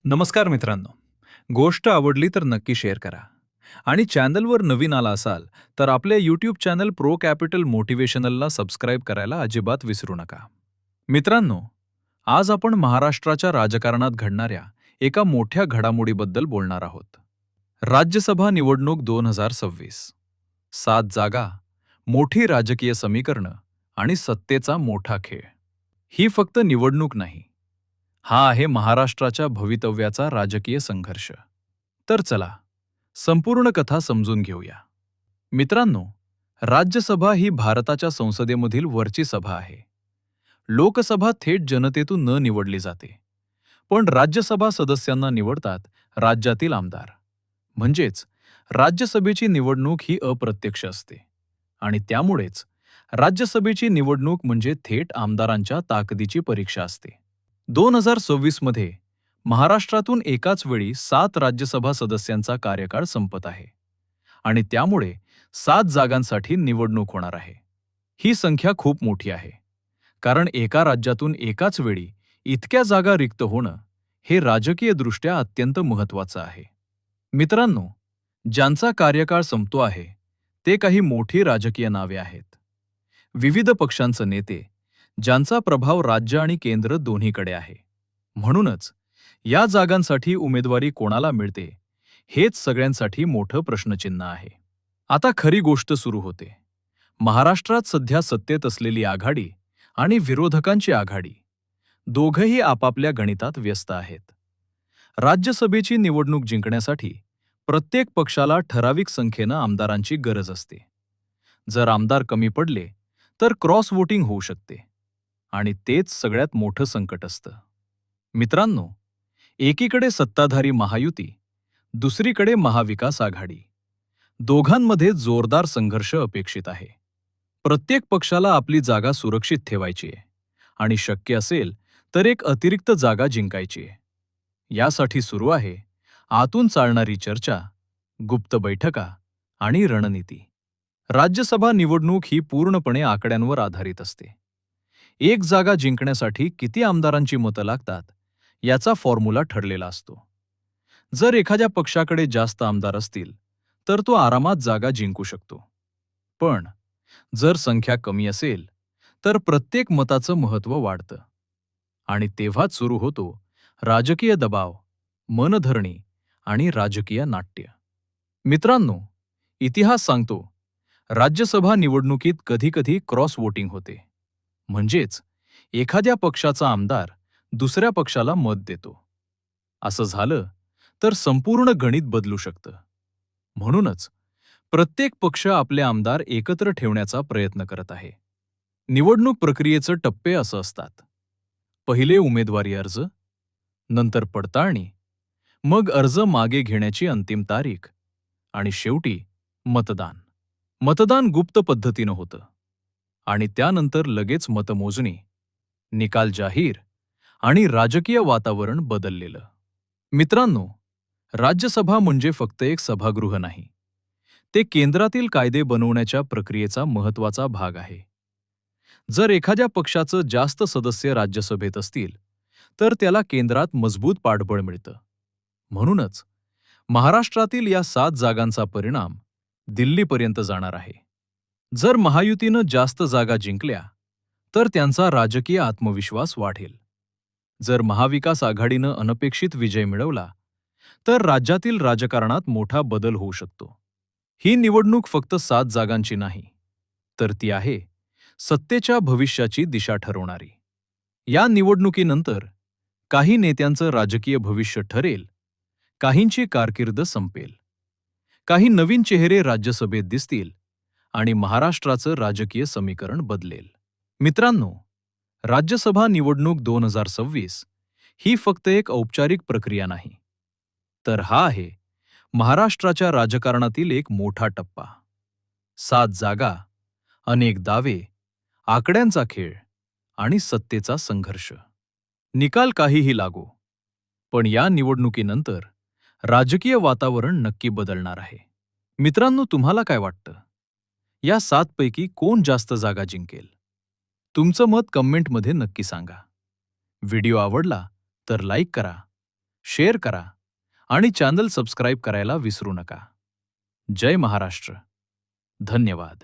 नमस्कार मित्रांनो. गोष्ट आवडली तर नक्की शेअर करा. आणि चॅनलवर नवीन आला असाल तर आपल्या यूट्यूब चॅनल प्रो कॅपिटल मोटिवेशनलला सबस्क्राईब करायला अजिबात विसरू नका. मित्रांनो, आज आपण महाराष्ट्राच्या राजकारणात घडणाऱ्या एका मोठ्या घडामोडीबद्दल बोलणार आहोत. राज्यसभा निवडणूक 2026. 7 जागा, मोठी राजकीय समीकरणं आणि सत्तेचा मोठा खेळ. ही फक्त निवडणूक नाही, हा आहे महाराष्ट्राच्या भवितव्याचा राजकीय संघर्ष. तर चला, संपूर्ण कथा समजून घेऊया. मित्रांनो, राज्यसभा ही भारताच्या संसदेमधील वरची सभा आहे. लोकसभा थेट जनतेतून न निवडली जाते, पण राज्यसभा सदस्यांना निवडतात राज्यातील आमदार. म्हणजेच राज्यसभेची निवडणूक ही अप्रत्यक्ष असते आणि त्यामुळेच राज्यसभेची निवडणूक म्हणजे थेट आमदारांच्या ताकदीची परीक्षा असते. 2026 मध्ये महाराष्ट्रातून एकाच वेळी 7 राज्यसभा सदस्यांचा कार्यकाळ संपत आहे आणि त्यामुळे 7 जागांसाठी निवडणूक होणार आहे. ही संख्या खूप मोठी आहे, कारण एका राज्यातून एकाच वेळी इतक्या जागा रिक्त होणं हे राजकीयदृष्ट्या अत्यंत महत्त्वाचं आहे. मित्रांनो, ज्यांचा कार्यकाळ संपतो आहे ते काही मोठी राजकीय नावे आहेत. विविध पक्षांचे नेते, ज्यांचा प्रभाव राज्य आणि केंद्र दोन्हीकडे आहे. म्हणूनच या जागांसाठी उमेदवारी कोणाला मिळते हेच सगळ्यांसाठी मोठं प्रश्नचिन्ह आहे. आता खरी गोष्ट सुरू होते. महाराष्ट्रात सध्या सत्तेत असलेली आघाडी आणि विरोधकांची आघाडी, दोघंही आपापल्या गणितात व्यस्त आहेत. राज्यसभेची निवडणूक जिंकण्यासाठी प्रत्येक पक्षाला ठराविक संख्येनं आमदारांची गरज असते. जर आमदार कमी पडले तर क्रॉस वोटिंग होऊ शकते आणि तेच सगळ्यात मोठं संकट असतं. मित्रांनो, एकीकडे सत्ताधारी महायुती, दुसरीकडे महाविकास आघाडी. दोघांमध्ये जोरदार संघर्ष अपेक्षित आहे. प्रत्येक पक्षाला आपली जागा सुरक्षित ठेवायची आहे आणि शक्य असेल तर एक अतिरिक्त जागा जिंकायची आहे. यासाठी सुरू आहे आतून चालणारी चर्चा, गुप्त बैठका आणि रणनीती. राज्यसभा निवडणूक ही पूर्णपणे आकड्यांवर आधारित असते. एक जागा जिंकण्यासाठी किती आमदारांची मतं लागतात याचा फॉर्म्युला ठरलेला असतो. जर एखाद्या पक्षाकडे जास्त आमदार असतील तर तो आरामात जागा जिंकू शकतो. पण जर संख्या कमी असेल तर प्रत्येक मताचं महत्त्व वाढतं आणि तेव्हाच सुरू होतो राजकीय दबाव, मनधरणी आणि राजकीय नाट्य. मित्रांनो, इतिहास सांगतो, राज्यसभा निवडणुकीत कधीकधी क्रॉस वोटिंग होते. म्हणजेच एखाद्या पक्षाचा आमदार दुसऱ्या पक्षाला मत देतो. असं झालं तर संपूर्ण गणित बदलू शकतं. म्हणूनच प्रत्येक पक्ष आपले आमदार एकत्र ठेवण्याचा प्रयत्न करत आहे. निवडणूक प्रक्रियेचे टप्पे असं असतात. पहिले उमेदवारी अर्ज, नंतर पडताळणी, मग अर्ज मागे घेण्याची अंतिम तारीख आणि शेवटी मतदान. मतदान गुप्त पद्धतीनं होतं आणि त्यानंतर लगेच मतमोजणी, निकाल जाहीर आणि राजकीय वातावरण बदललेलं. मित्रांनो, राज्यसभा म्हणजे फक्त एक सभागृह नाही. ते केंद्रातील कायदे बनवण्याच्या प्रक्रियेचा महत्त्वाचा भाग आहे. जर एखाद्या पक्षाचं जास्त सदस्य राज्यसभेत असतील तर त्याला केंद्रात मजबूत पाठबळ मिळतं. म्हणूनच महाराष्ट्रातील या 7 जागांचा परिणाम दिल्लीपर्यंत जाणार आहे. जर महायुतीनं जास्त जागा जिंकल्या तर त्यांचा राजकीय आत्मविश्वास वाढेल. जर महाविकास आघाडीनं अनपेक्षित विजय मिळवला तर राज्यातील राजकारणात मोठा बदल होऊ शकतो. ही निवडणूक फक्त 7 जागांची नाही, तर ती आहे सत्तेच्या भविष्याची दिशा ठरवणारी. या निवडणुकीनंतर काही नेत्यांचं राजकीय भविष्य ठरेल, काहींची कारकीर्द संपेल, काही नवीन चेहरे राज्यसभेत दिसतील आणि महाराष्ट्राचं राजकीय समीकरण बदलेल. मित्रांनो, राज्यसभा निवडणूक 2026 ही फक्त एक औपचारिक प्रक्रिया नाही, तर हा आहे महाराष्ट्राच्या राजकारणातील एक मोठा टप्पा. 7 जागा, अनेक दावे, आकड्यांचा खेळ आणि सत्तेचा संघर्ष. निकाल काहीही लागो, पण या निवडणुकीनंतर राजकीय वातावरण नक्की बदलणार आहे. मित्रांनो, तुम्हाला काय वाटतं? या 7 पैकी कोण जास्त जागा जिंकेल? तुमचं मत कमेंटमध्ये नक्की सांगा. व्हिडिओ आवडला तर लाईक करा, शेअर करा आणि चॅनल सबस्क्राईब करायला विसरू नका. जय महाराष्ट्र. धन्यवाद.